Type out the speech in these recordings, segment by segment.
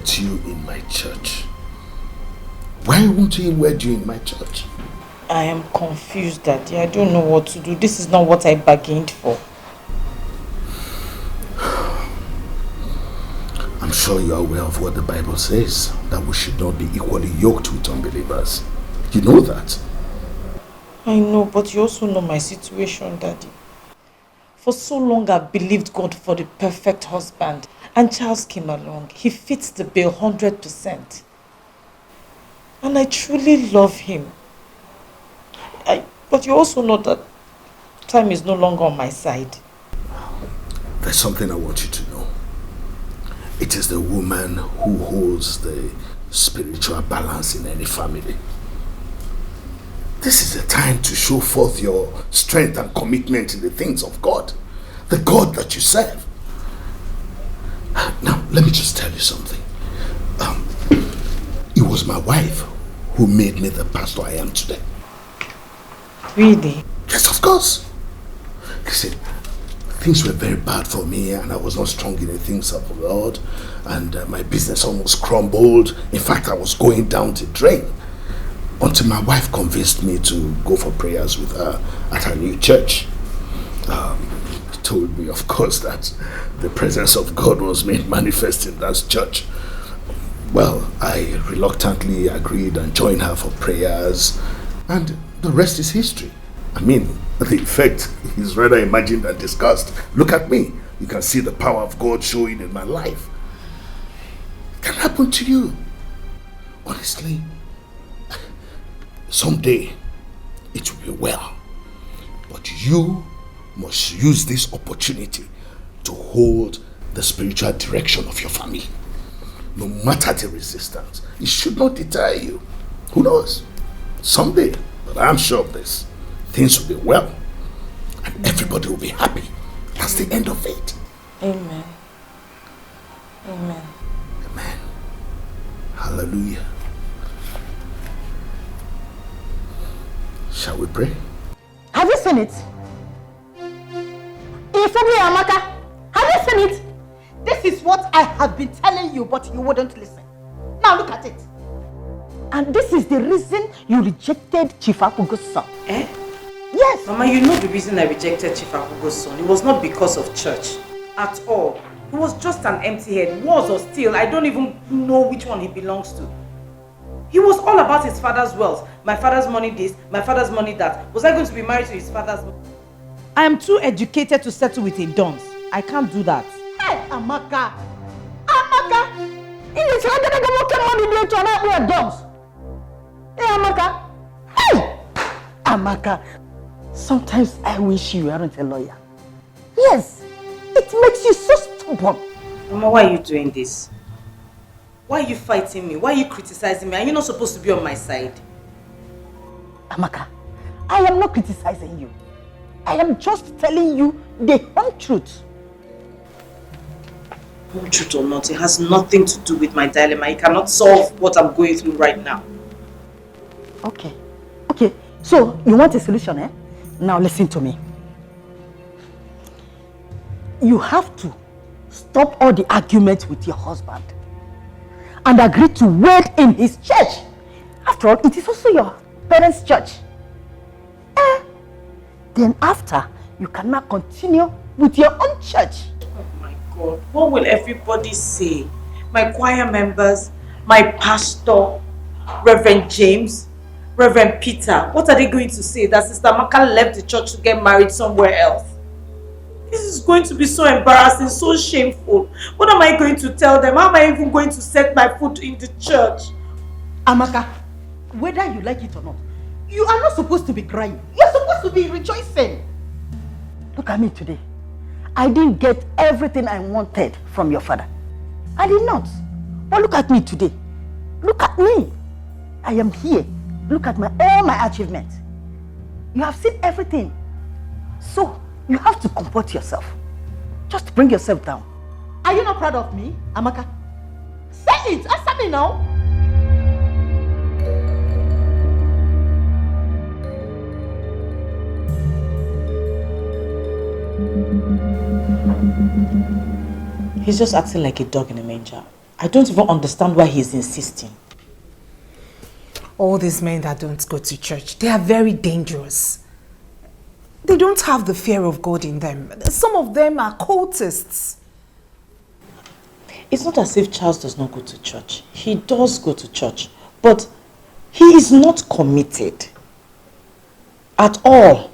wed you in my church? Why won't he wed you in my church? I am confused, Daddy. I don't know what to do. This is not what I bargained for. I'm sure you are aware of what the Bible says, that we should not be equally yoked with unbelievers. You know that. I know, but you also know my situation, Daddy. For so long I've believed God for the perfect husband, and Charles came along. He fits the bill 100%. And I truly love him. But you also know that time is no longer on my side. There's something I want you to know. It is the woman who holds the spiritual balance in any family. This is a time to show forth your strength and commitment in the things of God. The God that you serve. Now, let me just tell you something. It was my wife who made me the pastor I am today. Really? Yes, of course. Listen, things were very bad for me and I was not strong in the things of the Lord. And my business almost crumbled. In fact, I was going down the drain. Until my wife convinced me to go for prayers with her at her new church. Told me, of course, that the presence of God was made manifest in that church. Well, I reluctantly agreed and joined her for prayers, and the rest is history. I mean, the effect is rather imagined and discussed. Look at me. You can see the power of God showing in my life. It can happen to you. Honestly, someday it will be well. But you must use this opportunity to hold the spiritual direction of your family. No matter the resistance, it should not deter you. Who knows? Someday, but I'm sure of this, things will be well and everybody will be happy. That's the end of it. Amen. Amen. Amen. Hallelujah. Shall we pray? Have you seen it? Amaka, have you seen it? This is what I have been telling you, but you wouldn't listen. Now look at it. And this is the reason you rejected Chief Apugo's son. Eh? Yes. Mama, you know the reason I rejected Chief Apugo's son. It was not because of church. At all. He was just an empty head. Was or still, I don't even know which one he belongs to. He was all about his father's wealth. My father's money this, my father's money that. Was I going to be married to his father's money? I am too educated to settle with a dunce. I can't do that. Hey, Amaka! Amaka! It's not going to get money to an dunce. Hey, Amaka! Hey! Amaka, sometimes I wish you weren't a lawyer. Yes, it makes you so stubborn. Mama, why are you doing this? Why are you fighting me? Why are you criticizing me? Are you not supposed to be on my side? Amaka, I am not criticizing you. I am just telling you the whole truth. Whole truth or not, it has nothing to do with my dilemma. It cannot solve what I'm going through right now. Okay. Okay, so you want a solution, eh? Now listen to me. You have to stop all the arguments with your husband and agree to wed in his church. After all, it is also your parents' church. Then after, you can now continue with your own church. Oh my God, what will everybody say? My choir members, my pastor, Reverend James, Reverend Peter, what are they going to say? That Sister Maka left the church to get married somewhere else? This is going to be so embarrassing, so shameful. What am I going to tell them? How am I even going to set my foot in the church? Amaka, whether you like it or not, you are not supposed to be crying. You're supposed to be rejoicing. Look at me today. I didn't get everything I wanted from your father. I did not. But look at me today. Look at me. I am here. Look at all my achievements. You have seen everything. So, you have to comport yourself. Just bring yourself down. Are you not proud of me, Amaka? Say it. Answer me now. He's just acting like a dog in a manger. I don't even understand why he's insisting. All these men that don't go to church, they are very dangerous. They don't have the fear of God in them. Some of them are cultists. It's not as if Charles does not go to church. He does go to church, but he is not committed at all.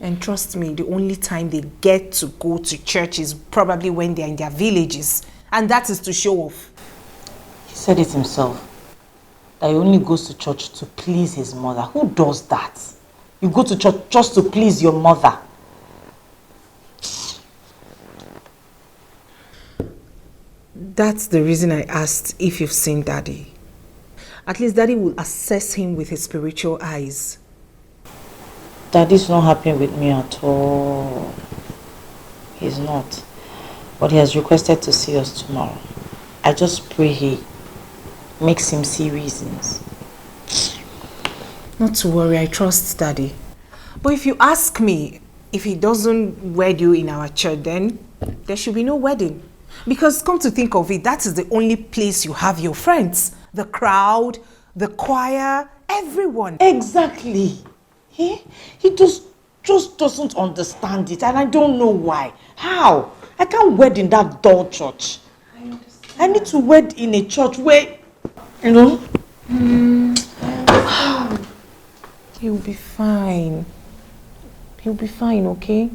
And trust me, the only time they get to go to church is probably when they're in their villages. And that is to show off. He said it himself, that he only goes to church to please his mother. Who does that? You go to church just to please your mother. That's the reason I asked if you've seen Daddy. At least Daddy will assess him with his spiritual eyes. Daddy's not happy with me at all. He's not. But he has requested to see us tomorrow. I just pray he makes him see reasons. Not to worry, I trust Daddy. But if you ask me, if he doesn't wed you in our church, then there should be no wedding. Because come to think of it, that is the only place you have your friends. The crowd, the choir, everyone. Exactly. He just doesn't understand it, and I don't know why. How? I can't wed in that dull church. I need to wed in a church where, you know. He'll be fine. He'll be fine, okay?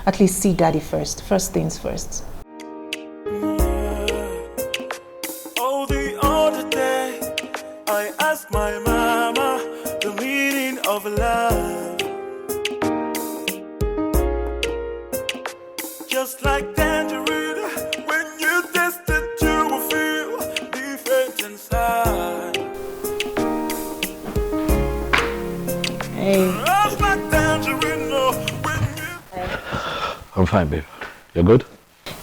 At least see Daddy first. First things first. Oh, the other day, I asked my mama the meaning of love. Just like tangerine, when you taste it, you will feel different inside. Hey. Just like tangerine, oh, when you... I'm fine, babe. You're good?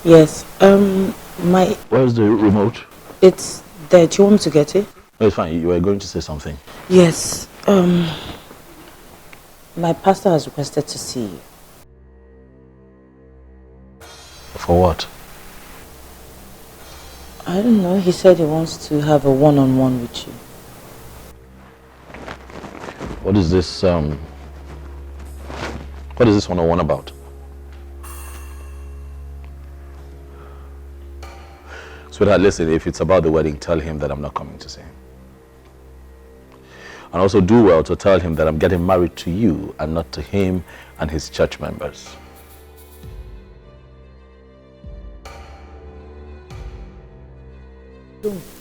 Yes. Where's the remote? It's there. Do you want me to get it? No, it's fine. You were going to say something. Yes. My pastor has requested to see you. For what? I don't know. He said he wants to have a one-on-one with you. What is this one-on-one about? Sweetheart, listen, if it's about the wedding, tell him that I'm not coming to see him. And also do well to tell him that I'm getting married to you and not to him and his church members.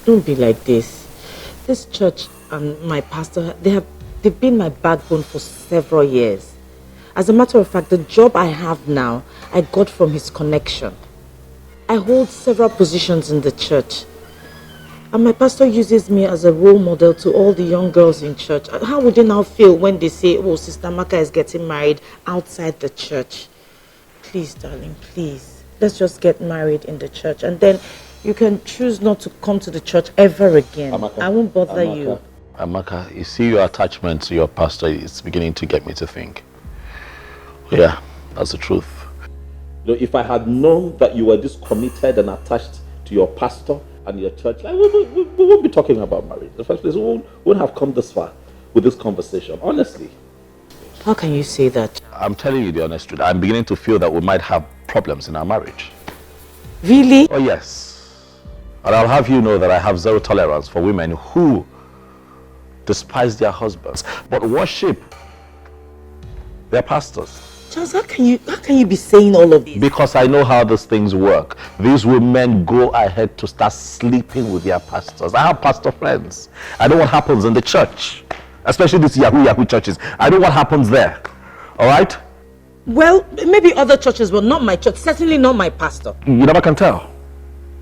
Don't be like this. This church and my pastor, they've been my backbone for several years. As a matter of fact, the job I have now, I got from his connection. I hold several positions in the church. And my pastor uses me as a role model to all the young girls in church. How would they now feel when they say, oh, Sister Maka is getting married outside the church? Please, darling, please. Let's just get married in the church. And then you can choose not to come to the church ever again. Amaka, I won't bother you. Amaka, you see your attachment to your pastor is beginning to get me to think. Yeah, that's the truth. You know, if I had known that you were this committed and attached to your pastor and your church, we won't be talking about marriage. In the first place, we wouldn't have come this far with this conversation, honestly. How can you say that? I'm telling you the honest truth. I'm beginning to feel that we might have problems in our marriage. Really? Oh, yes. And I'll have you know that I have zero tolerance for women who despise their husbands, but worship their pastors. Charles, how can you be saying all of this? Because I know how these things work. These women go ahead to start sleeping with their pastors. I have pastor friends. I know what happens in the church, especially these Yahoo churches. I know what happens there. All right? Well, maybe other churches, but not my church. Certainly not my pastor. You never can tell.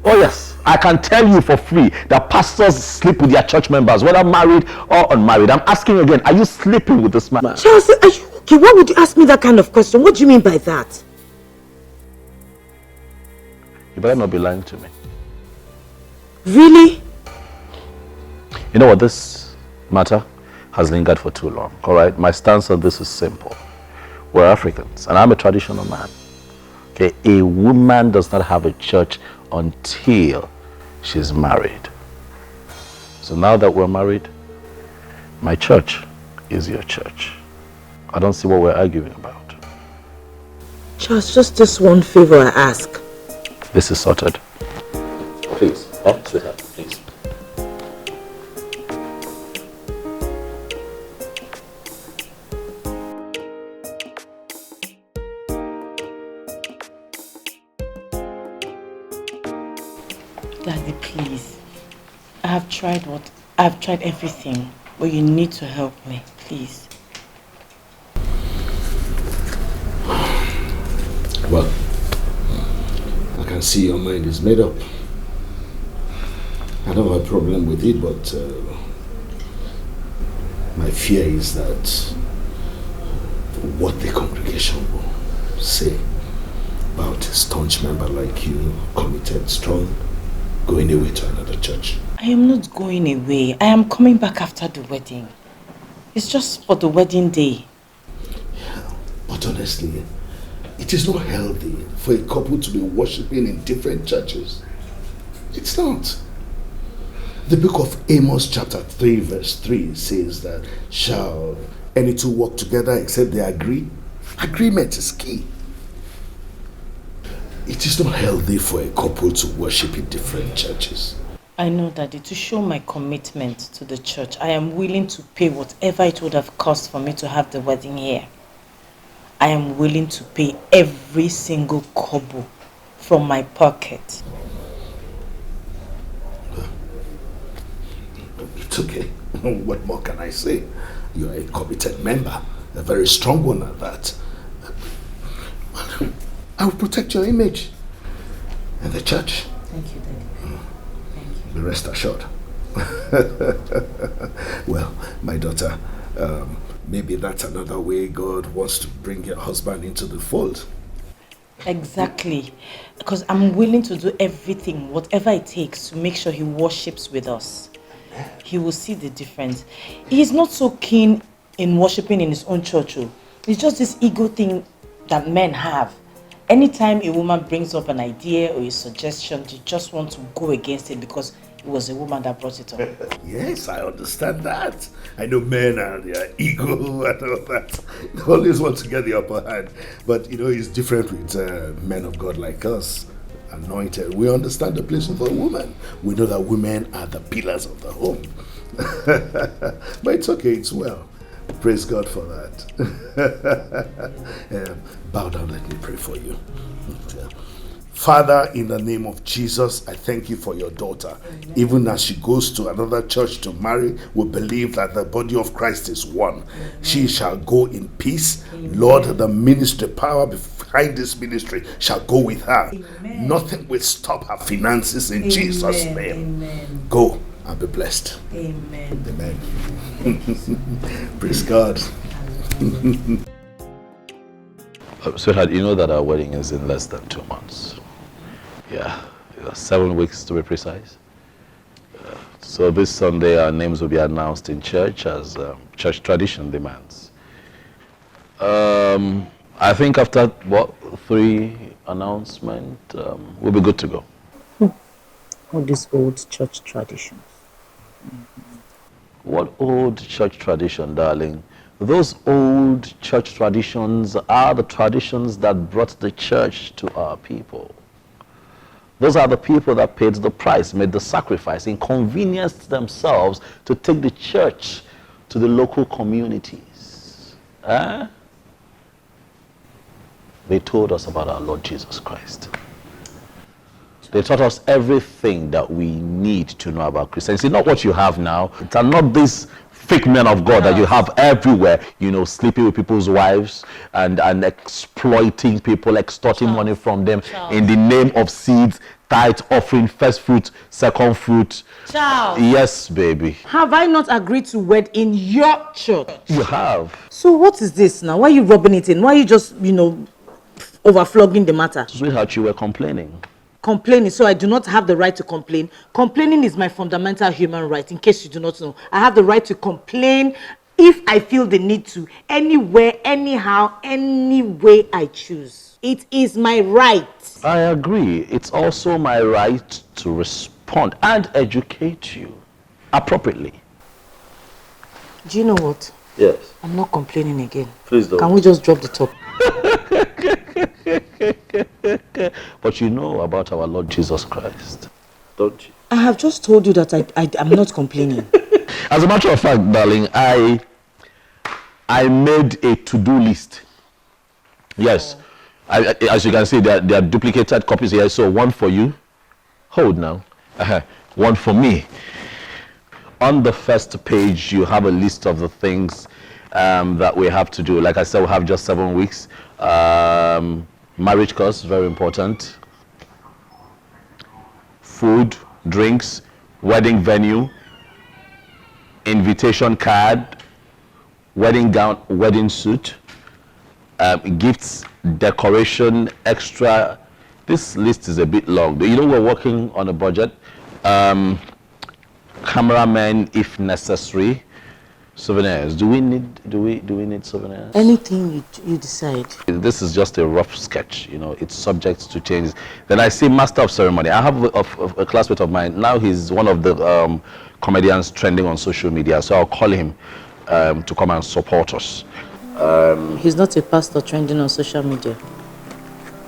Oh yes, I can tell you for free that pastors sleep with their church members, whether married or unmarried. I'm asking you again, are you sleeping with this man? Charles, are you okay? Why would you ask me that kind of question? What do you mean by that? You better not be lying to me. Really? You know what, this matter has lingered for too long, all right? My stance on this is simple. We're Africans, and I'm a traditional man. Okay, a woman does not have a church until she's married. So now that we're married, my church is your church. I don't see what we're arguing about. Charles, just this one favor I ask. This is sorted. Please, sweetheart, please. Daddy, please. I've tried everything, but you need to help me, please. Well, I can see your mind is made up. I don't have a problem with it, but my fear is that what the congregation will say about a staunch member like you, committed, strong, going away to another church. I am not going away. I am coming back after the wedding. It's just for the wedding day. Yeah, but honestly, it is not healthy for a couple to be worshipping in different churches. It's not. The book of Amos chapter 3 verse 3 says that, shall any two walk together except they agree? Agreement is key. It is not healthy for a couple to worship in different churches. I know, Daddy, to show my commitment to the church, I am willing to pay whatever it would have cost for me to have the wedding here. I am willing to pay every single kobo from my pocket. It's okay. What more can I say? You are a committed member, a very strong one at that. Well, I will protect your image and the church. Thank you, Daddy. Thank you. Be rest assured. Well, my daughter, maybe that's another way God wants to bring your husband into the fold. Exactly. Because I'm willing to do everything, whatever it takes, to make sure he worships with us. He will see the difference. He's not so keen in worshiping in his own church. It's just this ego thing that men have. Anytime a woman brings up an idea or a suggestion, they just want to go against it because it was a woman that brought it up. Yes, I understand that. I know men and their ego and all that. They always want to get the upper hand. But, it's different with men of God like us, anointed. We understand the place of a woman. We know that women are the pillars of the home. But it's okay, it's well. Praise God for that. Bow down, let me pray for you. Father, in the name of Jesus, I thank you for your daughter. Amen. Even as she goes to another church to marry, we believe that the body of Christ is one. Amen. She shall go in peace. Amen. Lord, the ministry, power behind this ministry shall go with her. Amen. Nothing will stop her finances in Jesus' name. Amen. Go and be blessed. Amen. Amen. Praise God. Sweetheart, you know that our wedding is in less than 2 months. Yeah, 7 weeks to be precise. So this Sunday our names will be announced in church as church tradition demands. I think after 3 announcements, we'll be good to go. All these old church traditions. What old church tradition, darling? Those old church traditions are the traditions that brought the church to our people. Those are the people that paid the price, made the sacrifice, inconvenienced themselves to take the church to the local communities. They told us about our Lord Jesus Christ. They taught us everything that we need to know about Christianity. Not what you have now. It's not these fake men of God that you have everywhere, sleeping with people's wives and exploiting people, extorting money from them in the name of seeds, tithe, offering, first fruit, second fruit. Charles. Yes, baby. Have I not agreed to wed in your church? You have. So what is this now? Why are you rubbing it in? Why are you just, overflogging the matter? Sweetheart, you were complaining. Complaining, so I do not have the right to complain. Complaining is my fundamental human right, in case you do not know. I have the right to complain if I feel the need to, anywhere, anyhow, any way I choose. It is my right. I agree. It's also my right to respond and educate you appropriately. Do you know what? Yes. I'm not complaining again. Please don't. Can we just drop the top? But you know about our Lord Jesus Christ, don't you? I have just told you that I'm not complaining. As a matter of fact, darling, I made a to-do list. Yes. As you can see, there are duplicated copies here. So one for you. Hold now. One for me. On the first page, you have a list of the things that we have to do. Like I said, we have just 7 weeks. Marriage course, very important. Food, drinks, wedding venue, invitation card, wedding gown, wedding suit, gifts, decoration, extra. This list is a bit long. You know, we're working on a budget. Cameramen, if necessary. Souvenirs. Do we need souvenirs? Anything you decide. This is just a rough sketch. You know, it's subject to change. Then I see master of ceremony. I have a classmate of mine. Now he's one of the comedians trending on social media. So I'll call him to come and support us. He's not a pastor trending on social media.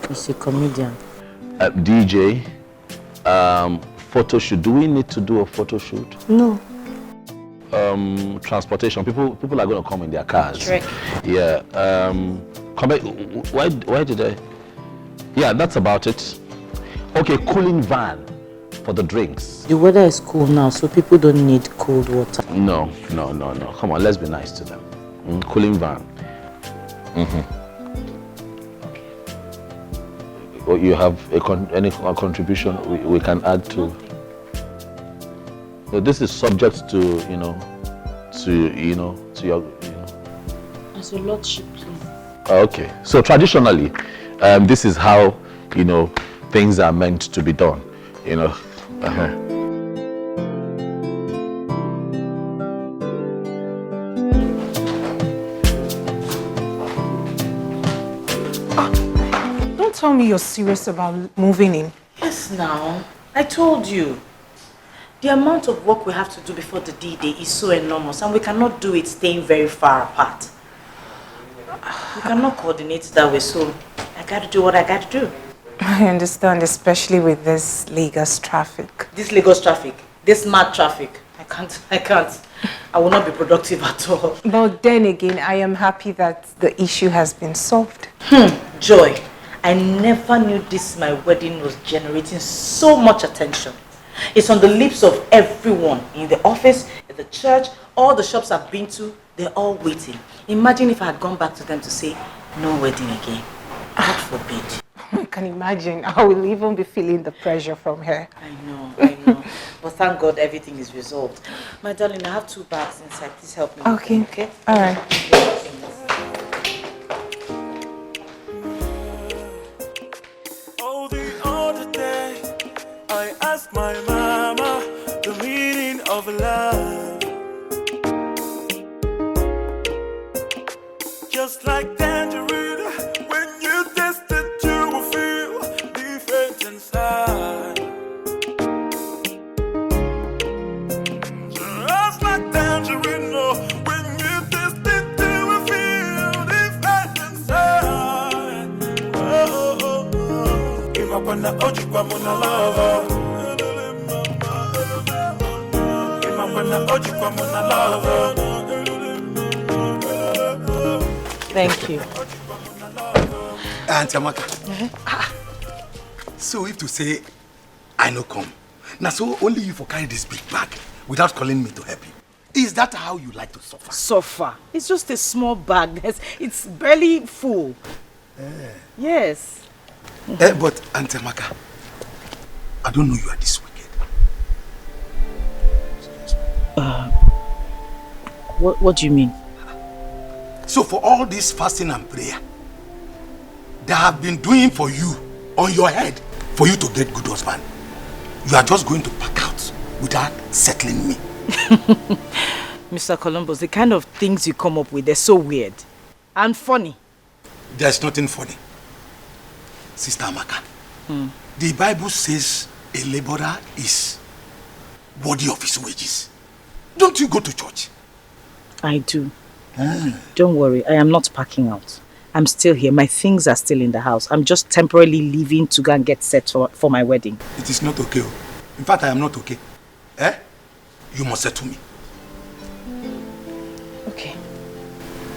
He's a comedian. DJ, photo shoot. Do we need to do a photo shoot? No. Transportation. People are going to come in their cars. Shrek. Yeah. Why did I? Yeah, that's about it. Okay, cooling van for the drinks. The weather is cool now, so people don't need cold water. No. Come on, let's be nice to them. Cooling van. Or you have any contribution we can add to? So this is subject to your. As your lordship, please. Okay. So traditionally, this is how things are meant to be done. Don't tell me you're serious about moving in. Yes, now. I told you. The amount of work we have to do before the D-Day is so enormous, and we cannot do it staying very far apart. We cannot coordinate that way, so I got to do what I got to do. I understand, especially with this Lagos traffic. This Lagos traffic, this mad traffic, I can't. I will not be productive at all. But then again, I am happy that the issue has been solved. Joy, I never knew my wedding was generating so much attention. It's on the lips of everyone, in the office, in the church, all the shops I've been to, they're all waiting. Imagine if I had gone back to them to say, no wedding again. God forbid. I can imagine. I will even be feeling the pressure from her. I know. But thank God everything is resolved. My darling, I have 2 bags inside. Please help me. Okay. Okay? All right. Oh, the other day, I asked my mama the meaning of love. Just like tangerine, when you taste it, you will feel different inside. Just like tangerine, oh, when you taste it, you will feel different inside. Oh, oh, oh. Imapana oji kwa muna lava. Imapana oji kwa muna lava. Thank you. Auntie Amaka. So if to say I no come, now so only you for carry this big bag without calling me to help you. Is that how you like to suffer? Suffer? It's just a small bag. It's barely full. Yes. But Auntie Amaka, I don't know you are this wicked. What do you mean? So for all this fasting and prayer they have been doing for you on your head for you to get good husband, you are just going to pack out without settling me. Mr. Columbus, the kind of things you come up with, they're so weird and funny. There's nothing funny. Sister Amaka, The Bible says a laborer is worthy of his wages. Don't you go to church? I do. Don't worry, I am not packing out. I'm still here. My things are still in the house. I'm just temporarily leaving to go and get set for my wedding. It is not okay. In fact, I am not okay. You must settle me. Okay.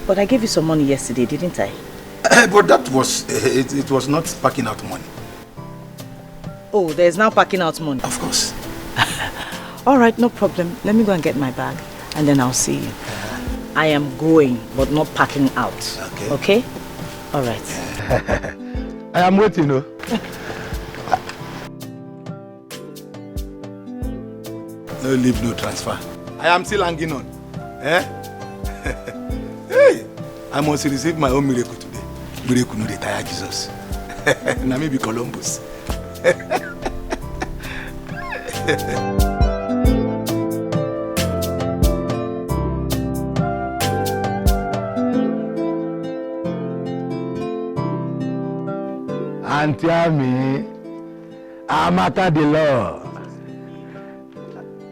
But I gave you some money yesterday, didn't I? But that was, it was not packing out money. Oh, there's now packing out money? Of course. Alright, no problem. Let me go and get my bag and then I'll see you. I am going, but not packing out. Okay. Okay? Alright. I am waiting, no? No leave, no transfer. I am still hanging on. Hey, I must receive my own miracle today. Miracle no retire Jesus. Now maybe Columbus. Auntie Ami, Amaka the law.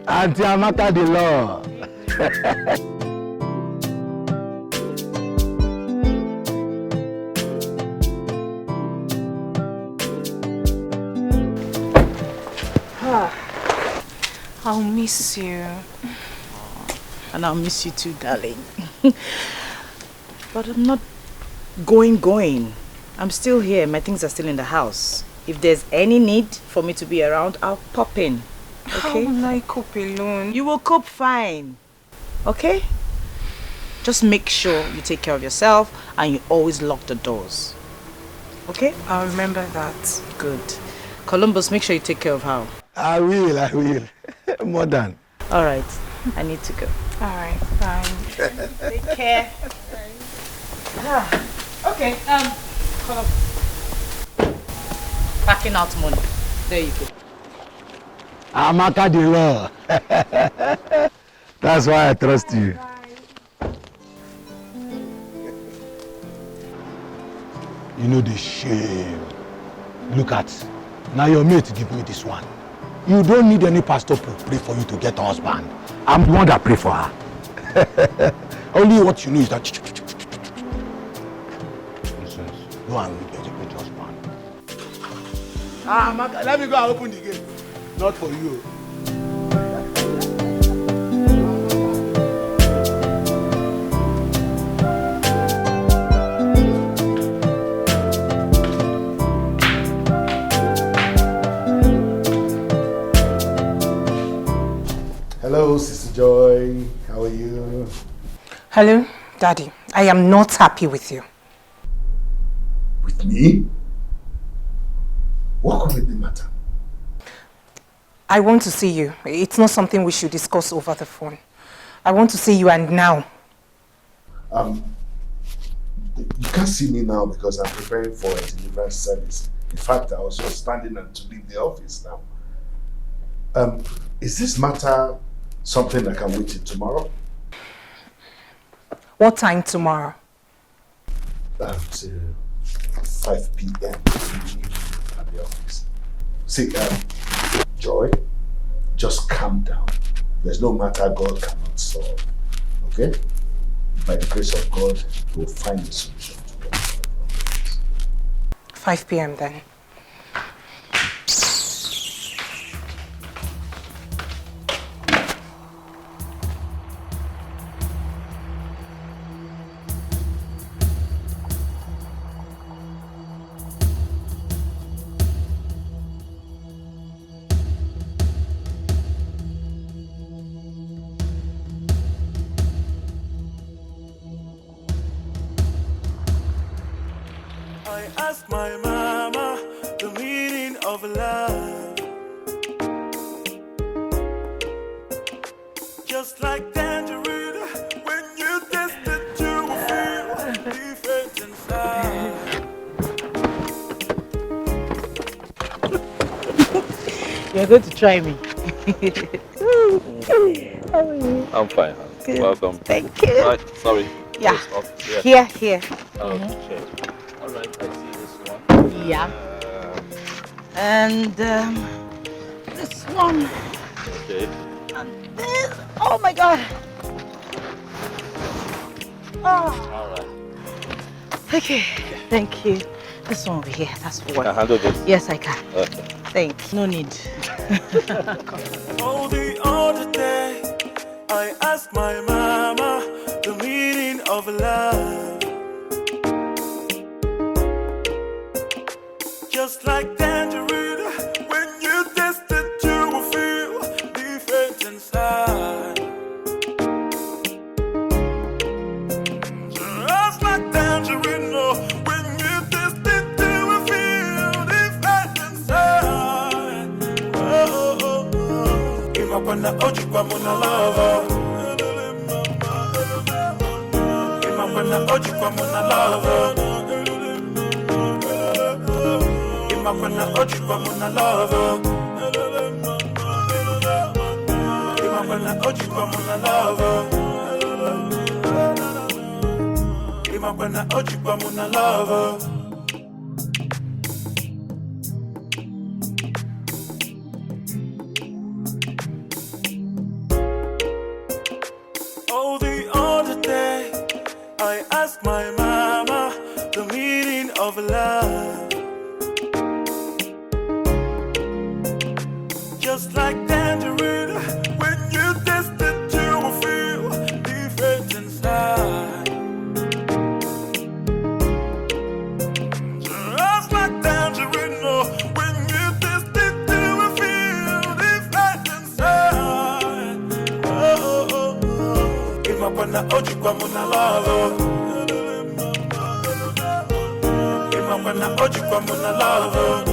Auntie Amaka the law. I'll miss you. And I'll miss you too, darling. But I'm not going. I'm still here. My things are still in the house. If there's any need for me to be around, I'll pop in. Okay? How will I cope alone? You will cope fine. Okay? Just make sure you take care of yourself and you always lock the doors. Okay? I'll remember that. Good. Columbus, make sure you take care of her. I will. More than. Alright. I need to go. Alright, fine. Take care. Okay, packing out money. There you go. Amaka the law. That's why I trust you. You know the shame. Look at, now your mate give me this one. You don't need any pastor to pray for you to get a husband. I'm the one that pray for her. Only what you know is that. Nonsense. Go and get a good husband. Amaka, let me go and open the gate. Not for you. Hello, Sister Joy. How are you? Hello, Daddy. I am not happy with you. With me? What could be the matter? I want to see you. It's not something we should discuss over the phone. I want to see you and now. You can't see me now because I'm preparing for a deliverance service. In fact, I was just standing to leave the office now. Is this matter something that can wait till tomorrow? What time tomorrow? At 5 p.m. in the evening at the office. See, Joy, just calm down. There's no matter God cannot solve. Okay? By the grace of God, we'll find a solution to all our problems. 5 p.m. then. I asked my mama the meaning of love. Just like tangerine, when you taste it, you will feel different inside. You're going to try me. I'm fine. Good. Welcome. Thank you. Right, sorry. Yeah. Yes, off. Here. Okay. All right, I see this one. Yeah. And this one. Okay. And this. Oh my God. Oh. All right. Okay. Thank you. This one over here. That's for You can handle this? Yes, I can. Okay. Thanks. No need. Oh, the other day, I asked my mama the meaning of love. Just like tangerine, when you taste it, you will feel different inside. Just like tangerine, oh, when you taste it, you will feel different inside. Oh, oh, oh. Imapanda oji kwa muna lava. Imapanda oji kwa muna lava. Imapanda oji kwa muna lava. Imapanda oji kwa muna lava. Imapanda oji kwa muna lava. Oh, the other day, I asked my mama the meaning of love. Just like tangerine, when you taste it, you will feel different inside. Just like tangerine, oh, when you taste it, you will feel different inside. Oh, oh, oh, oh. Imapanda oji kwa muna lava. Imapanda oji kwa muna lava.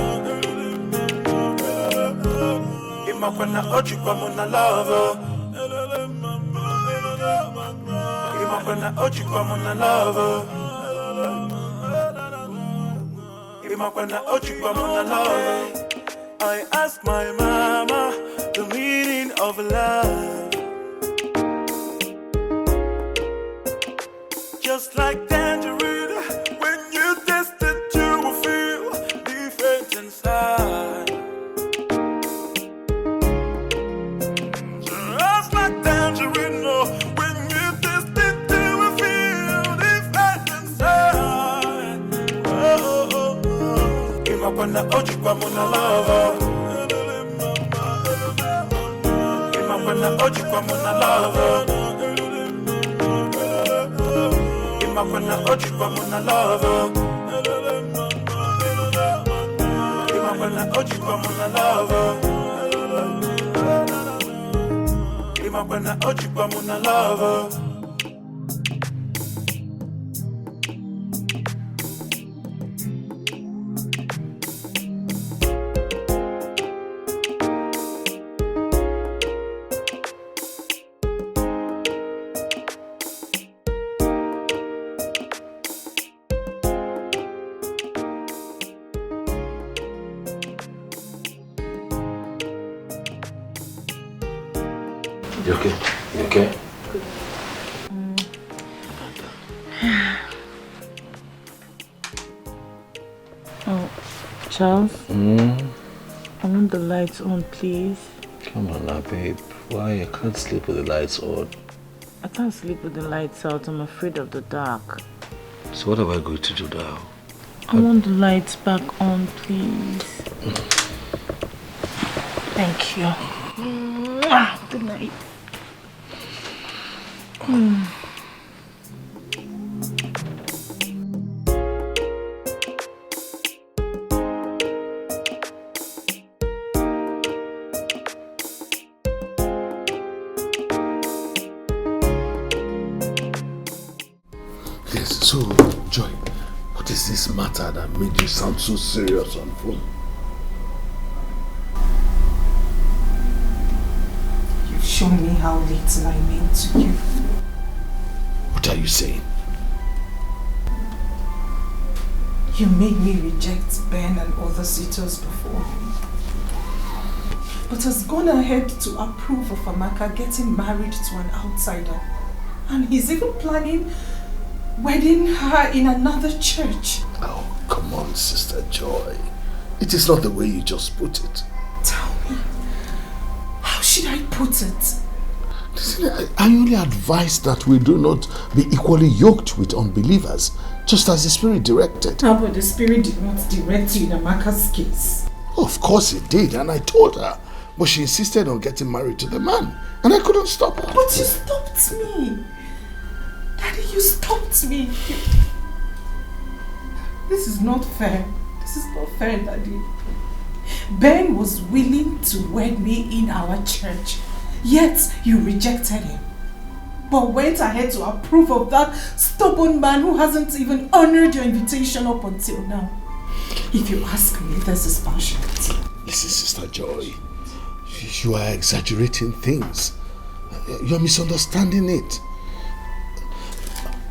Imapanda oji kwa muna lava. Imapanda oji kwa muna lava. Imapanda oji kwa muna lava. I asked my mama the meaning of love. Just like tangerine, when you taste it, you will feel different inside. Just like tangerine, oh, when you taste it, you will feel different inside. Oh, oh, oh, oh. Imapanda oji kwa muna lava. Imapanda oji kwa muna lava. Imapanda oji kwa muna lava. Imapanda oji kwa muna lava. Imapanda oji kwa muna lava. You okay? You okay? Oh, Charles? I want the lights on, please. Come on now, babe. Why? I can't sleep with the lights on. I can't sleep with the lights out. I'm afraid of the dark. So what am I going to do now? I want the lights back on, please. Thank you. Good night. Yes, so, Joy, what is this matter that made you sound so serious on phone? You've shown me how little I mean to you. What are you saying? You made me reject Ben and other suitors before. But has gone ahead to approve of Amaka getting married to an outsider. And he's even planning wedding her in another church. Oh, come on, Sister Joy. It is not the way you just put it. Tell me, how should I put it? Listen, I only advise that we do not be equally yoked with unbelievers, just as the Spirit directed. How about the Spirit did not direct you in Amaka's case? Of course it did, and I told her. But she insisted on getting married to the man, and I couldn't stop her. But you stopped me. Daddy, you stopped me. This is not fair. This is not fair, Daddy. Ben was willing to wed me in our church, yet you rejected him. But went ahead to approve of that stubborn man who hasn't even honored your invitation up until now. If you ask me, this is passionate. Listen, Sister Joy, you are exaggerating things. You're misunderstanding it.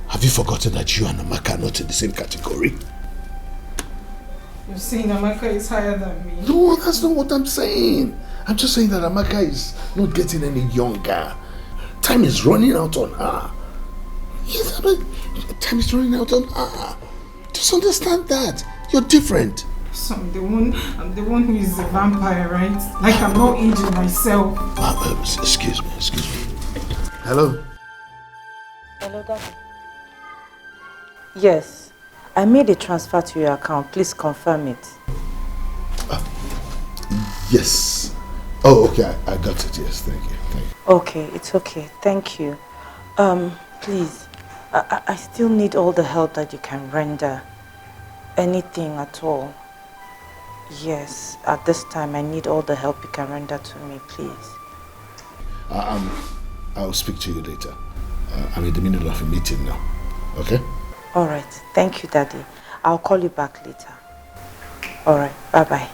Have you forgotten that you and Amaka are not in the same category? You're saying Amaka is higher than me? No, that's not what I'm saying. I'm just saying that Amaka is not getting any younger. Time is running out on her. Yes, time is running out on her. Just understand that. You're different. So I'm the one who is a vampire, right? Like I'm not aging myself. Excuse me. Hello? Hello, Daddy. Yes, I made a transfer to your account. Please confirm it. Yes. Oh, okay. I got it. Yes, thank you. Okay, it's okay. Thank you. Please, I still need all the help that you can render. Anything at all. Yes, at this time I need all the help you can render to me, please. I'll speak to you later. I'm in the middle of a meeting now. Okay? Alright, thank you, Daddy. I'll call you back later. Alright, bye-bye.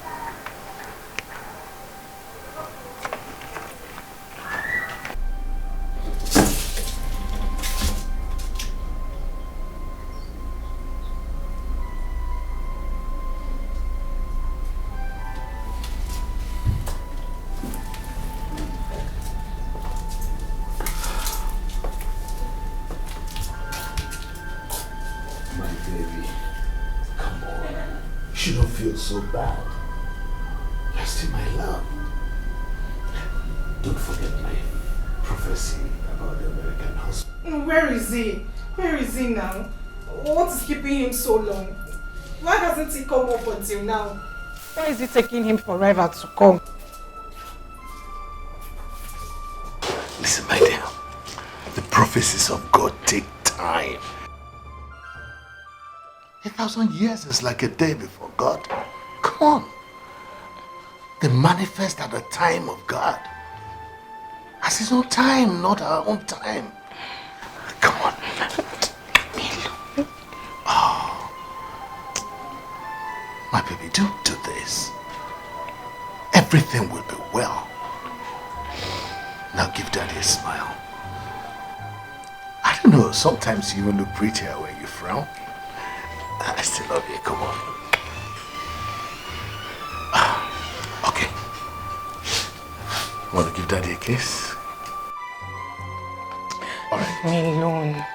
So bad. You're still my love. Don't forget my prophecy about the American husband. Where is he? Where is he now? What is keeping him so long? Why hasn't he come up until now? Why is it taking him forever to come? Listen, my dear. The prophecies of God take time. 1,000 years is like a day before God. Come on. They manifest at the time of God. As his own time, not our own time. Come on. Oh. My baby, don't do this. Everything will be well. Now give Daddy a smile. I don't know, sometimes you even look prettier when you frown. I still love you, come on. Okay. Want to give Daddy a kiss? Alright. Leave me alone.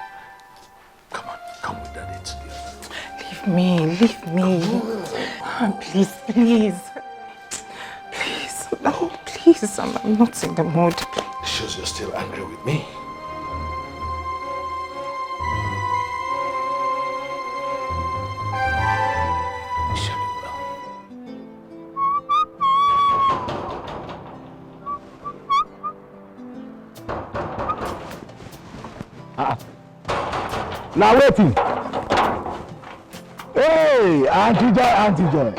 Come with Daddy together. Leave me. Please. Please, I'm not in the mood. It shows you're still angry with me. Now waiting. Hey, Auntie Joy.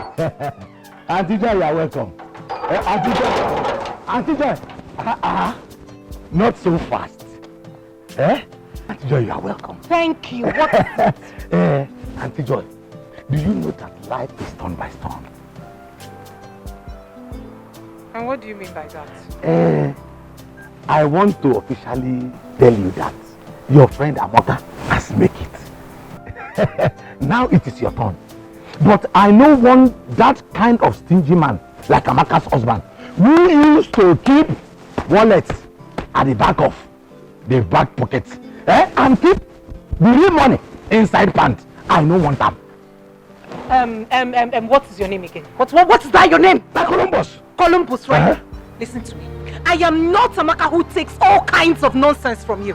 Auntie Joy, you are welcome. Auntie Joy. Not so fast. Auntie Joy, you are welcome. Thank you. What is it? Auntie Joy, do you know that life is turn by turn? And what do you mean by that? I want to officially tell you that your friend Amaka has made it. Now it is your turn. But I know that kind of stingy man, like Amaka's husband, who used to keep wallets at the back of the back pockets, and keep the real money inside pants. I don't want them. What is your name again? What is that your name? Columbus. Columbus, right? Listen to me. I am not Amaka who takes all kinds of nonsense from you.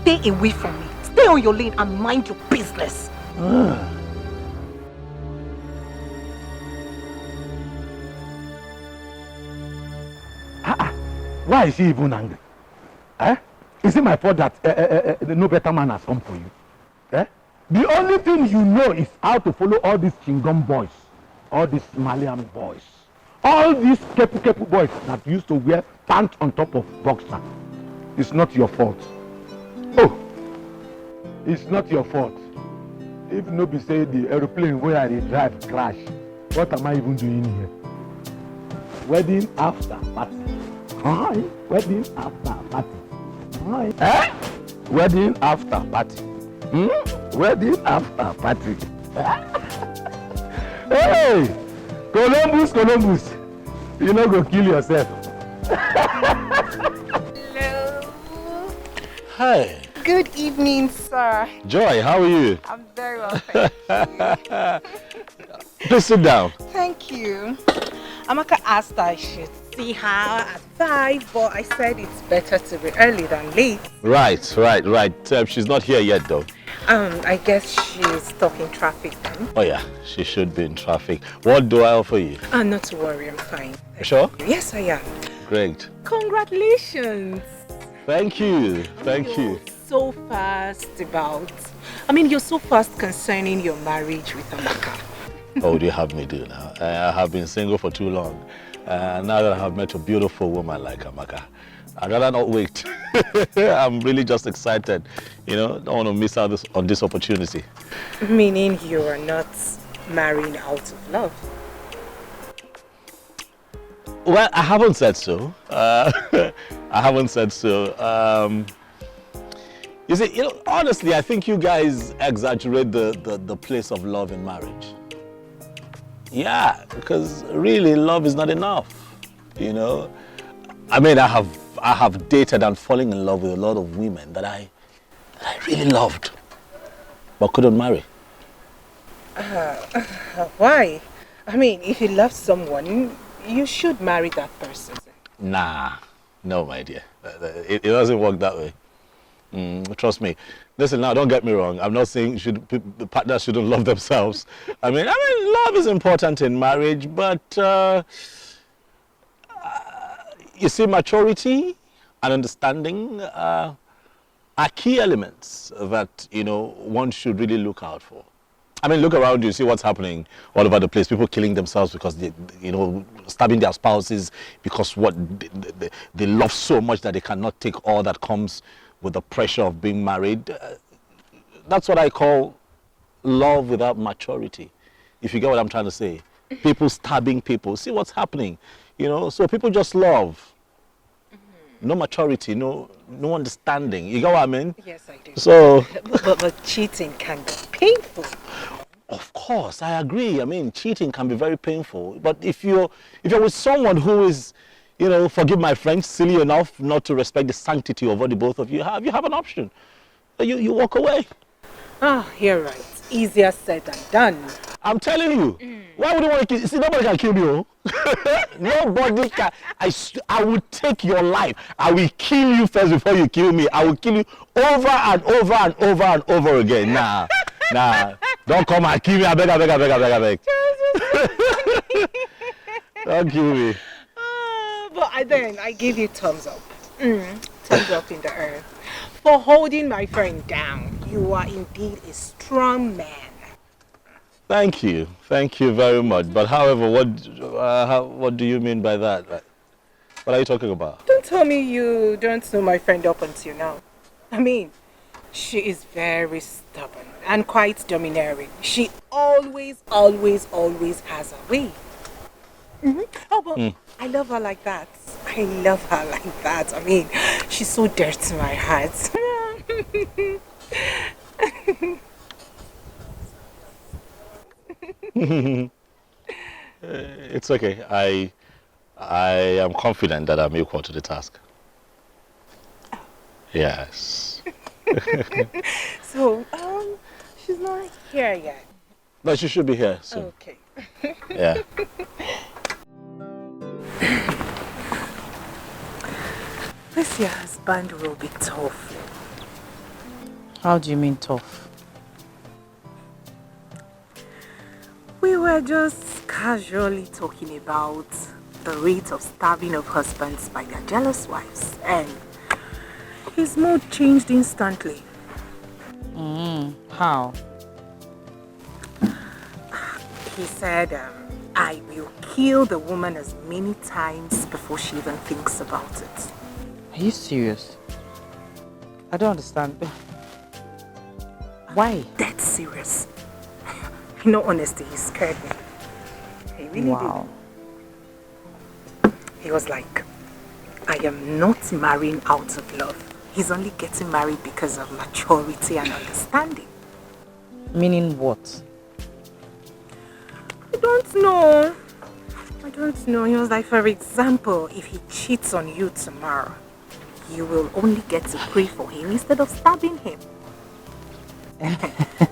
Stay away from me. Stay on your lane and mind your business. Why is he even angry? Is it my fault that no better man has come for you? The only thing you know is how to follow all these Chingom boys, all these Malian boys, all these kepu boys that used to wear pants on top of boxer. It's not your fault. Oh, it's not your fault. If nobody say the aeroplane where I drive crash, what am I even doing here? Wedding after party. Hi. Wedding after party. Hi. Wedding after party. Wedding after party. Hey, Columbus. You not go kill yourself. Hello. Hi. Good evening, sir. Joy, how are you? I'm very well, thank you. Please sit down. Thank you. Amaka asked I should see her at 5, but I said it's better to be early than late. Right. She's not here yet, though. I guess she's stuck in traffic then. Oh yeah, she should be in traffic. What do I offer you? Not to worry, I'm fine. Sure? Yes, I am. Great. Congratulations. Thank you. You're so fast you're so fast concerning your marriage with Amaka. Oh, do you have me do now? I have been single for too long. Now that I have met a beautiful woman like Amaka, I'd rather not wait. I'm really just excited. Don't want to miss out on this opportunity. Meaning you are not marrying out of love? Well, I haven't said so. I haven't said so. You see, honestly, I think you guys exaggerate the place of love in marriage. Yeah, because really love is not enough. I mean, I have dated and fallen in love with a lot of women that I really loved, but couldn't marry. Why? I mean, if you love someone, you should marry that person. Nah, no, my dear. It doesn't work that way. Trust me. Listen, now, don't get me wrong. I'm not saying the partners shouldn't love themselves. I mean, love is important in marriage, but you see, maturity and understanding are key elements that, one should really look out for. I mean, look around you, see what's happening all over the place. People killing themselves because they, stabbing their spouses because they love so much that they cannot take all that comes with the pressure of being married. That's what I call love without maturity. If you get what I'm trying to say. People stabbing people. See what's happening. So people just love. No maturity, no understanding. You get what I mean? Yes, I do. So, but cheating can be painful. Of course, I agree. I mean, cheating can be very painful. But if you're with someone who is, forgive my French, silly enough not to respect the sanctity of what the both of you have an option. You walk away. You're right. Easier said than done. I'm telling you. Why would you want to kill? See, nobody can kill me, oh. Nobody can. I will take your life. I will kill you first before you kill me. I will kill you over and over and over and over again. Nah. Don't come and kill me. I beg. Don't kill me. But then I give you thumbs up. Thumbs up in the earth. For holding my friend down. You are indeed a strong man. Thank you very much. But however, what do you mean by that? What are you talking about? Don't tell me you don't know my friend up until now. I mean, she is very stubborn and quite domineering. She always has a way. Oh, but I love her like that. I mean, she's so dear to my heart. It's okay. I am confident that I'm equal to the task. Yes. So, she's not here yet. No, she should be here soon. Okay. Yeah. This your husband will be tough. How do you mean tough? We were just casually talking about the rate of starving of husbands by their jealous wives, and his mood changed instantly. How? He said, I will kill the woman as many times before she even thinks about it. Are you serious? I don't understand. Why? Dead serious. In all honesty, he scared me. He really did. He was like, I am not marrying out of love. He's only getting married because of maturity and understanding. Meaning what? I don't know. He was like, for example, if he cheats on you tomorrow, you will only get to pray for him instead of stabbing him.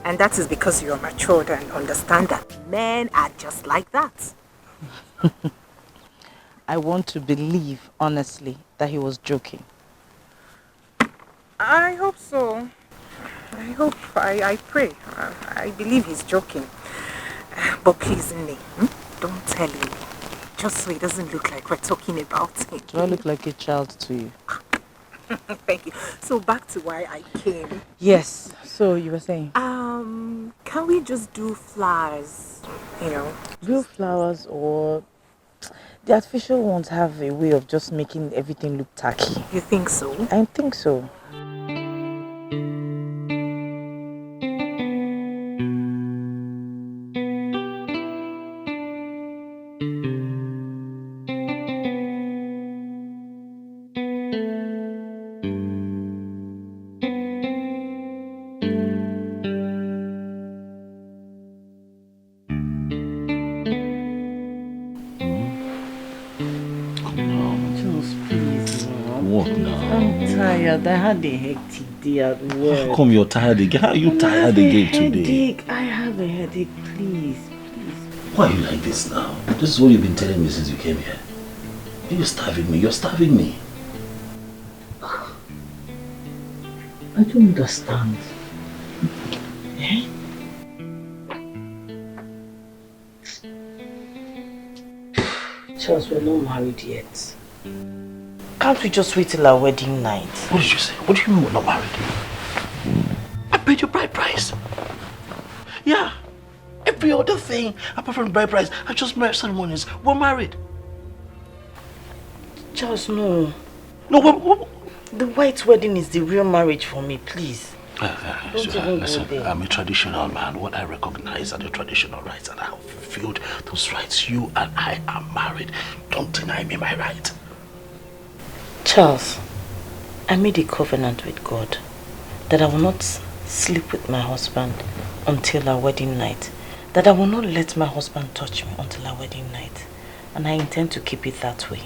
And that is because you are matured and understand that men are just like that. I want to believe, honestly, that he was joking. I hope so. I pray. I believe he's joking. But please, Nne, don't tell him. Just so it doesn't look like we're talking about him. Do I look like a child to you? Thank you. So back to why I came. Yes. So you were saying? Can we just do flowers? Real flowers, or the artificial ones have a way of just making everything look tacky. You think so? I think so. I had a hectic day at work. How come you're tired again? How are you tired again today? I have a headache, please. Why are you like this now? This is what you've been telling me since you came here. You're starving me. You're starving me. I don't understand. Eh? Charles, we're not married yet. Can't we just wait till our wedding night? What did you say? What do you mean we're not married? I paid your bride price. Yeah. Every other thing apart from the bride price, I just married ceremonies. We're married. Charles, no. No, what? The white wedding is the real marriage for me, please. Listen, I'm a traditional man. What I recognize are the traditional rights, and I have fulfilled those rights. You and I are married. Don't deny me my right. Charles, I made a covenant with God that I will not sleep with my husband until our wedding night. That I will not let my husband touch me until our wedding night. And I intend to keep it that way.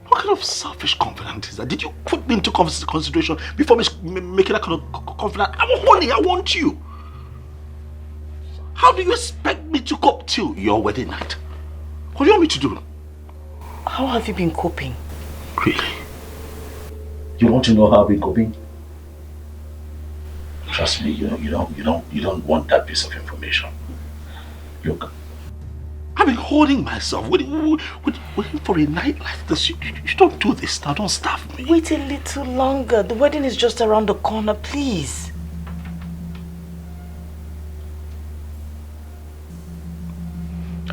What kind of selfish confidence is that? Did you put me into consideration before making that kind of confidence? I'm horny, I want you. How do you expect me to cope till your wedding night? What do you want me to do? How have you been coping? Really? You want to know how I've been coping? Trust me, you don't want that piece of information. Look, I've been holding myself, waiting for a night like this. You don't do this now, don't starve me. Wait a little longer. The wedding is just around the corner, please.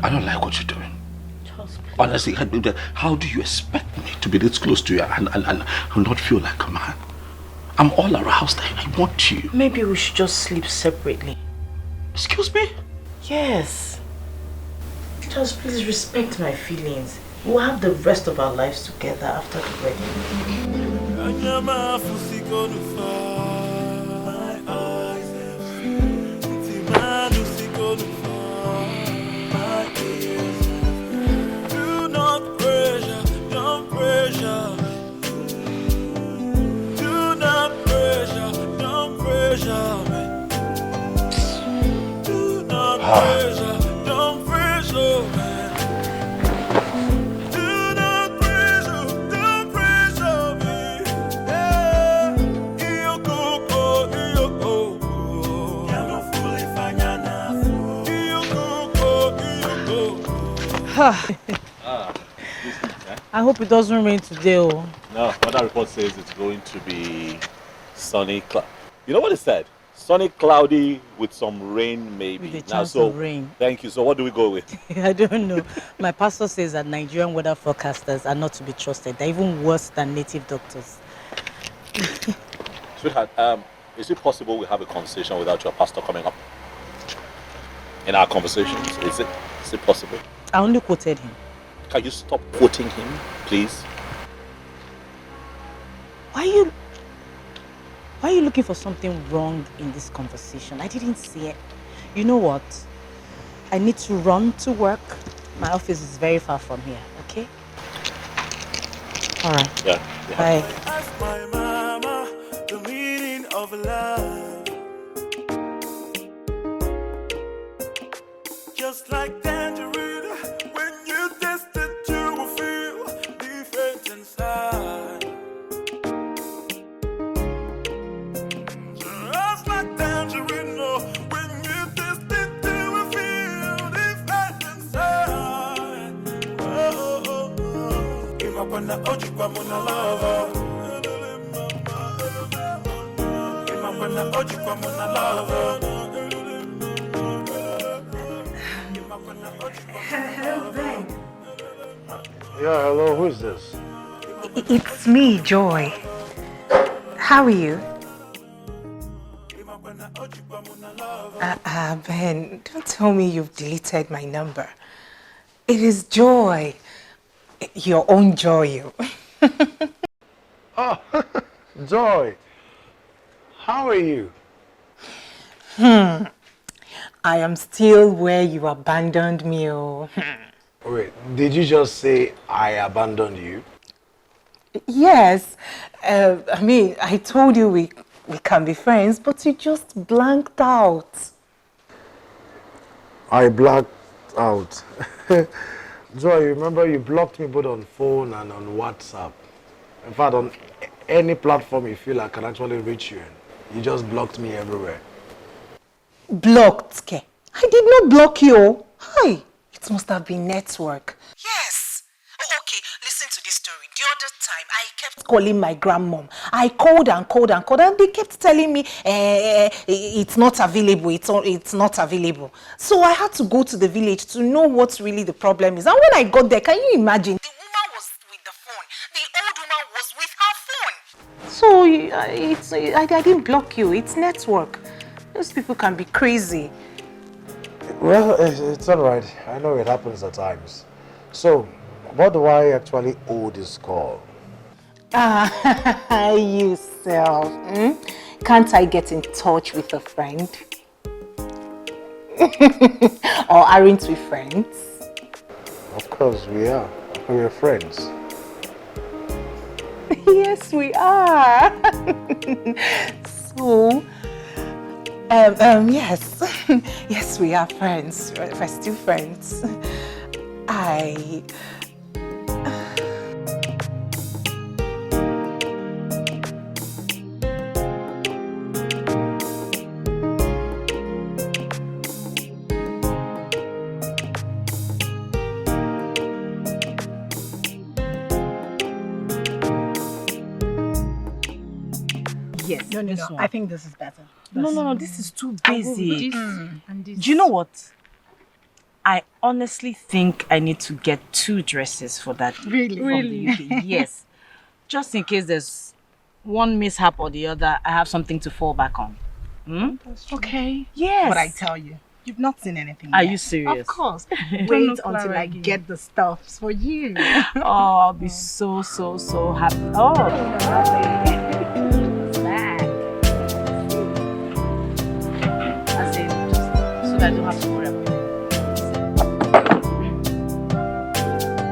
I don't like what you're doing. Honestly, how do you expect me to be this close to you and not feel like a man? I'm all aroused. I want you. Maybe we should just sleep separately. Excuse me? Yes. Just please respect my feelings. We'll have the rest of our lives together after the wedding. Don't pressure, man. Do not pressure, don't pressure me. Yeah, io coco. Piano fully fanyana. Io coco. I hope it doesn't rain today. Oh. No, weather report says it's going to be sunny. You know what it said? Sunny, cloudy, with some rain maybe. With a chance of rain. Thank you. So what do we go with? I don't know. My pastor says that Nigerian weather forecasters are not to be trusted. They're even worse than native doctors. Sweetheart, is it possible we have a conversation without your pastor coming up? In our conversations, is it possible? I only quoted him. Can you stop quoting him, please? Why are you looking for something wrong in this conversation? I didn't see it. You know what? I need to run to work. My office is very far from here, okay? All right. Yeah. Bye. Ask my mama the meaning of love. Just like tangerine, when you taste it, you will feel different inside. Just like tangerine, when you taste it, you will feel different inside. Imapana ojikwa muna lava. Imapana ojikwa muna lava. Hello, Ben. Yeah, hello, who's this? It's me, Joy. How are you? Ben, don't tell me you've deleted my number. It is Joy. Your own Joy. Oh, Joy. How are you? I am still where you abandoned me. Wait, did you just say I abandoned you? Yes. I mean, I told you we can be friends, but you just blanked out. I blacked out. Joy, remember you blocked me both on phone and on WhatsApp. In fact, on any platform you feel I can actually reach you in. You just blocked me everywhere. Blocked, Ke? I did not block you. Hi. It must have been network. Yes. Okay, listen to this story. The other time, I kept calling my grandmom. I called and they kept telling me it's not available. It's not available. So I had to go to the village to know what really the problem is. And when I got there, can you imagine? The woman was with the phone. The old woman was with her phone. So I didn't block you. It's network. Those people can be crazy. Well, it's all right. I know it happens at times. So, what do I actually owe this call? You self. Can't I get in touch with a friend? Or aren't we friends? Of course we are. We're friends. Yes, we are. So, yes. Yes, we are friends. We're still friends. Yes. No. I think this is better. No. This is too basic. Do you know what? I honestly think I need to get 2 dresses for that. Really? From the UK. Yes. Just in case there's one mishap or the other, I have something to fall back on. Okay. Yes. But I tell you, you've not seen anything Are yet. you serious? Of course. Wait until I get the stuffs for you. Oh, I'll be so happy. Oh, lovely. That's it. Just so that I don't have to worry about it.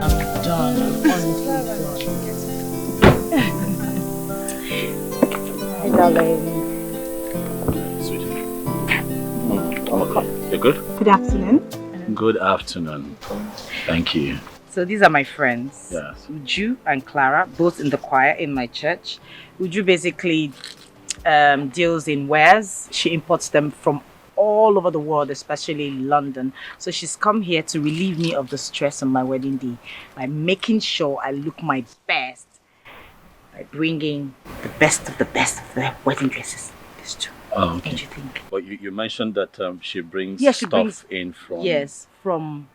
I'm done. I'm honestly done. Hi, darling. Sweetie. I'm okay. You're good. Good afternoon. Good afternoon. Thank you. So these are my friends. Yes. Uju and Clara, both in the choir in my church. Uju basically deals in wares. She imports them from all over the world, especially London. So she's come here to relieve me of the stress on my wedding day by making sure I look my best by bringing the best of the wedding dresses. It's true. Oh, okay. Don't you think? But you mentioned that she brings brings in from... Yes, from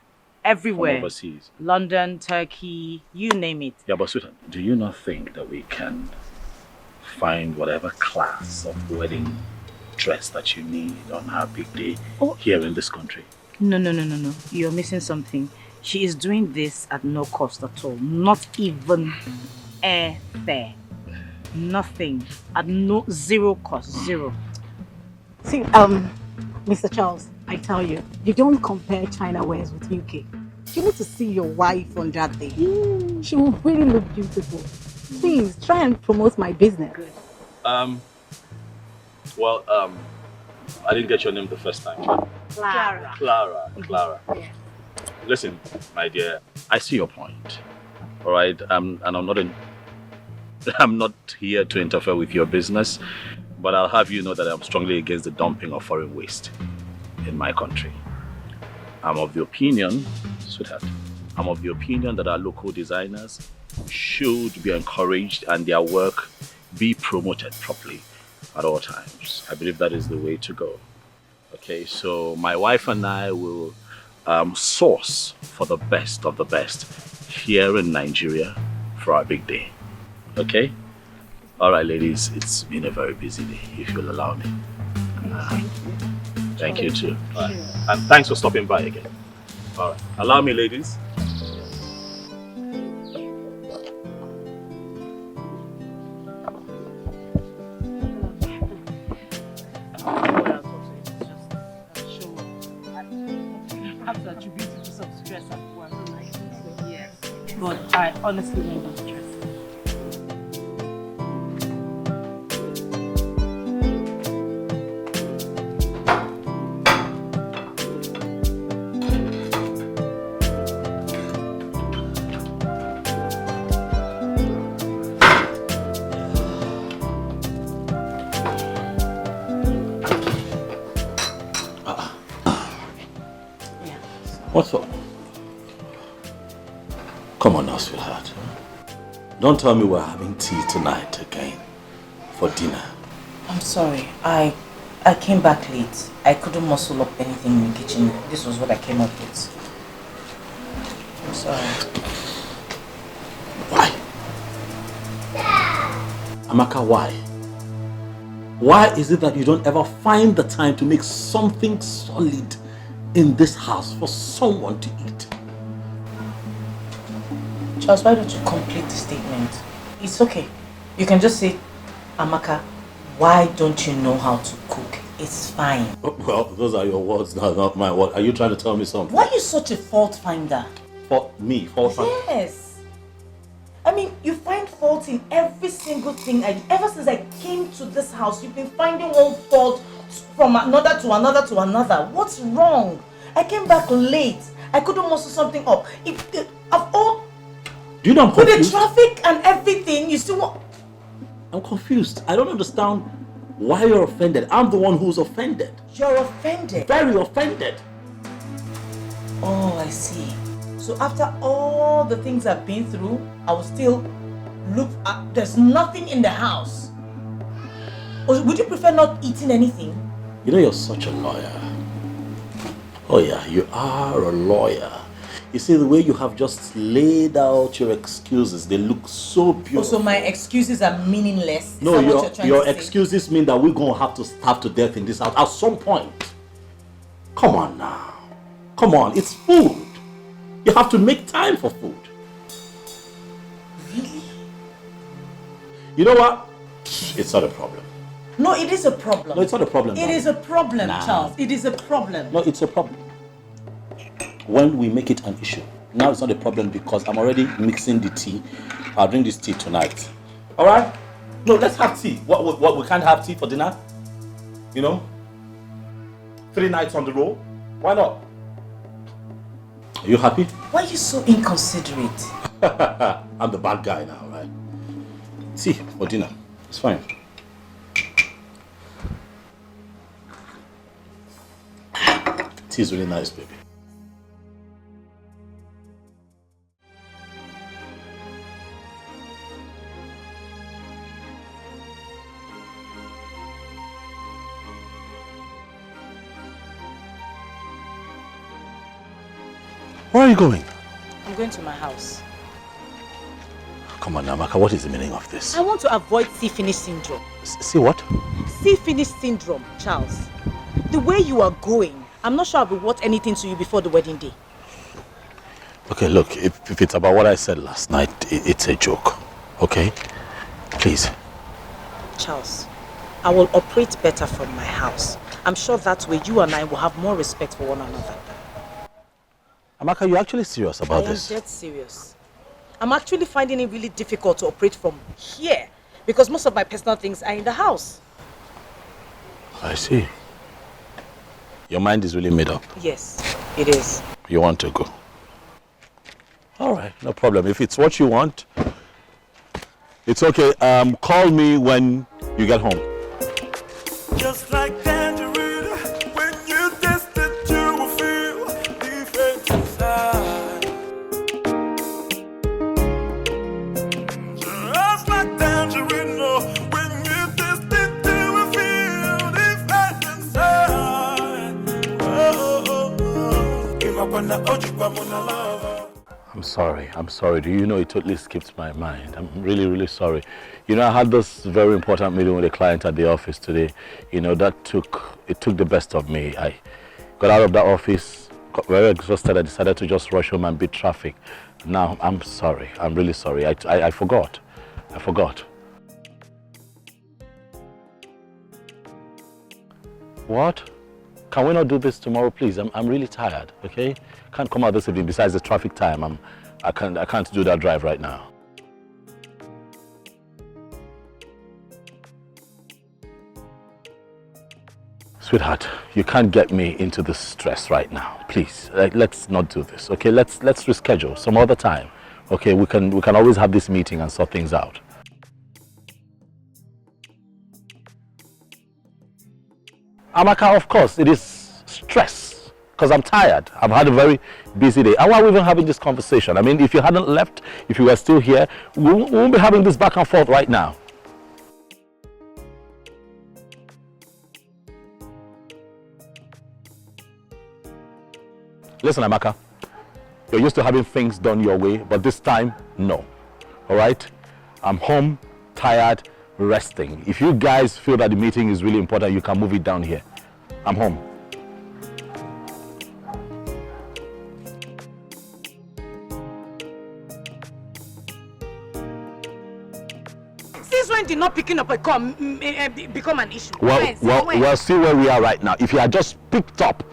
everywhere. From overseas. London, Turkey, you name it. Yeah, but sweetheart, do you not think that we can find whatever class of wedding dress that you need on her big day here in this country? No. You're missing something. She is doing this at no cost at all. Not even airfare. Nothing. At zero cost. Zero. See, Mr. Charles, I tell you, you don't compare China wares with UK. You need to see your wife on that day. She will really look beautiful. Please, try and promote my business. Good. Well, I didn't get your name the first time. Clara. Clara. Yeah. Listen, my dear, I see your point. All right, and I'm not here to interfere with your business, but I'll have you know that I'm strongly against the dumping of foreign waste in my country. I'm of the opinion, sweetheart, that our local designers should be encouraged and their work be promoted properly at all times. I believe that is the way to go. Okay, so my wife and I will source for the best of the best here in Nigeria for our big day. Okay? All right, ladies, it's been a very busy day, if you'll allow me. Thank you too. All right. And thanks for stopping by again. All right. Allow me, ladies. But I honestly don't know stress. What's up? Come on now, sweetheart. Don't tell me we're having tea tonight again for dinner. I'm sorry. I came back late. I couldn't muscle up anything in the kitchen. This was what I came up with. I'm sorry. Why? Amaka, why? Why is it that you don't ever find the time to make something solid in this house for someone to eat? Charles, why don't you complete the statement? It's okay. You can just say, Amaka, why don't you know how to cook? It's fine. Well, those are your words, not my words. Are you trying to tell me something? Why are you such a fault finder? Fault finder? Yes. I mean, you find fault in every single thing. Ever since I came to this house, you've been finding one fault from another to another to another. What's wrong? I came back late. I couldn't muscle something up. Do you know I'm confused? With the traffic and everything, you still want... I'm confused. I don't understand why you're offended. I'm the one who's offended. You're offended? Very offended. Oh, I see. So after all the things I've been through, I will still look at... There's nothing in the house. Or would you prefer not eating anything? You know you're such a lawyer. Oh yeah, you are a lawyer. You see, the way you have just laid out your excuses, they look so beautiful. Oh, so my excuses are meaningless? No, your excuses mean that we're going to have to starve to death in this house at some point. Come on now. Come on, it's food. You have to make time for food. Really? You know what? It's not a problem. No, it is a problem. No, it's not a problem. It is a problem, Charles. It is a problem. No, it's a problem. When we make it an issue. Now it's not a problem because I'm already mixing the tea. I'll drink this tea tonight. All right? No, let's have tea. What we can't have tea for dinner? You know? 3 nights on the roll. Why not? Are you happy? Why are you so inconsiderate? I'm the bad guy now, right? See, for dinner. It's fine. Tea is really nice, baby. Where are you going? I'm going to my house. Come on, Namaka, what is the meaning of this? I want to avoid see-finish syndrome. See what? See-finish syndrome, Charles. The way you are going, I'm not sure I'll be worth anything to you before the wedding day. Okay, look, if it's about what I said last night, it's a joke, okay? Please. Charles, I will operate better from my house. I'm sure that way you and I will have more respect for one another. Amaka, you're actually serious about this? I am dead serious. I'm actually finding it really difficult to operate from here because most of my personal things are in the house. I see. Your mind is really made up? Yes, it is. You want to go? All right, no problem. If it's what you want, it's okay. Call me when you get home. Just like tangerine, when you taste it, you will feel different inside. Just like tangerine, when you taste it, you will feel different inside. Give up on the ojukwa muna lava. I'm sorry. Do you know it totally skipped my mind? I'm really, really sorry. You know, I had this very important meeting with a client at the office today. You know, it took the best of me. I got out of that office, got very exhausted. I decided to just rush home and beat traffic. Now, I'm sorry. I'm really sorry. I forgot. What? Can we not do this tomorrow, please? I'm really tired, okay? Can't come out this evening. Besides the traffic time, I can't do that drive right now. Sweetheart, you can't get me into this stress right now. Please, let's not do this, okay? Let's reschedule some other time, okay? We can always have this meeting and sort things out. Amaka, of course, it is stress because I'm tired. I've had a very busy day. And why are we even having this conversation? I mean, if you hadn't left, if you were still here, we won't be having this back and forth right now. Listen, Amaka, you're used to having things done your way, but this time, no. All right? I'm home, tired, resting. If you guys feel that the meeting is really important, you can move it down here. I'm home. Since when did not picking up a call become an issue? Well, see where we are right now. If you had just picked up,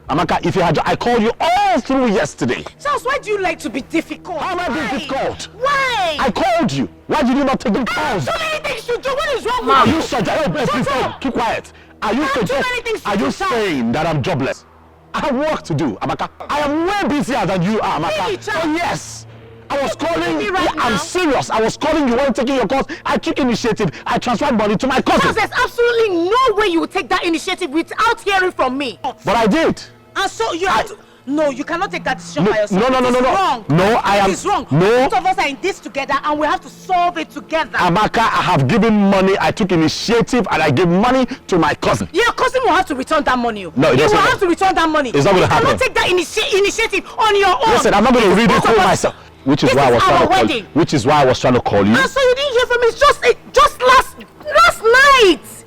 Amaka, I called you all through yesterday. Charles, why do you like to be difficult? How am I being difficult? Why? I called you. Why did you not take the calls? So many things to do. What is wrong with you? Are you please keep quiet. Are you saying that I'm jobless? I have work to do, Amaka. I am way busier than you are, Amaka. Really, oh yes. I was calling you. Right I'm serious. I was calling you. You weren't taking your calls. I took initiative. I transferred money to my cousin. Charles, there's absolutely no way you would take that initiative without hearing from me. But I did. And so you have to... No, you cannot take that decision by yourself. No. It's wrong. No, I am... It's wrong. No. Both of us are in this together and we have to solve it together. Amaka, I have given money. I took initiative and I gave money to my cousin. Your cousin will have to return that money. No, it doesn't. You will have to return that money. It's not going to happen. You cannot take that initiative on your own. Listen, I'm not going to ridicule myself. Which is why I was trying to call you. Which is why I was trying to call you. And so you didn't hear from me. It's just last night.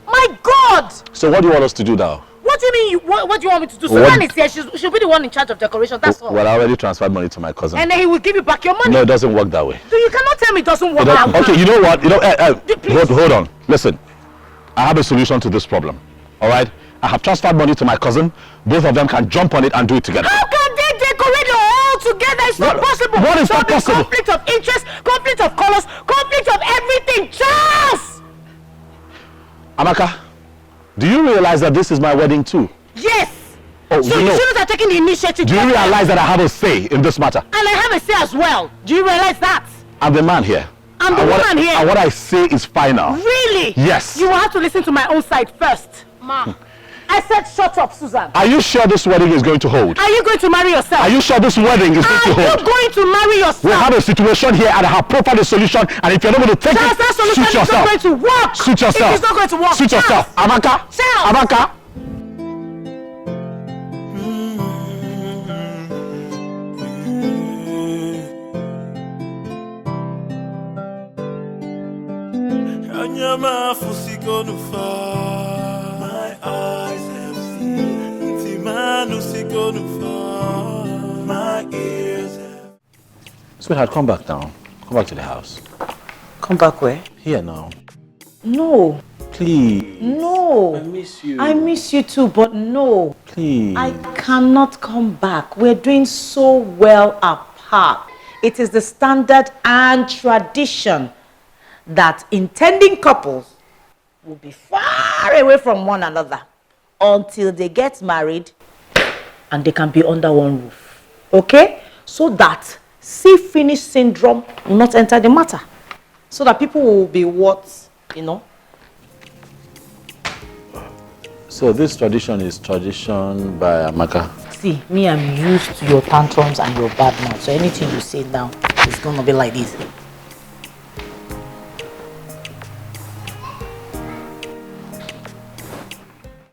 My God. So what do you want us to do now? What do you mean? What do you want me to do? Susan is here. She'll be the one in charge of decoration. That's all. Well, I already transferred money to my cousin. And then he will give you back your money. No, it doesn't work that way. So you cannot tell me it doesn't work that way. Okay, you know what? Hold on. Listen, I have a solution to this problem. All right? I have transferred money to my cousin. Both of them can jump on it and do it together. How can they decorate it all together? It's not possible. What is not possible? Conflict of interest, conflict of colors, conflict of everything. Charles! Amaka, do you realize that this is my wedding too? Yes. Oh, So you shouldn't have taken the initiative. Do you realize that I have a say in this matter? And I have a say as well. Do you realize that? I'm the man here. I'm the woman here. And what I say is final. Really? Yes. You will have to listen to my own side first. Ma, I said shut up, Susan. Are you sure this wedding is going to hold? Are you going to marry yourself? Are you sure this wedding is going to hold? Are you going to marry yourself? We have a situation here and I have profiled a solution, and if you're not going to take Charles, that solution suit is yourself. not going to work. Suit yourself. It is not going to work. Suit yourself. Amaka. Charles. Amaka. My eyes have seen. My ears have. Sweetheart, come back now. Come back to the house. Come back where? Here now. No. Please. No. I miss you. I miss you too, but no. Please. I cannot come back. We're doing so well apart. It is the standard and tradition that intending couples will be far away from one another until they get married and they can be under one roof. Okay? So that see-finish syndrome will not enter the matter. So that people will be what, you know? So this tradition is tradition by Amaka. See, me, I'm used to your tantrums and your bad mouth. So anything you say now is going to be like this.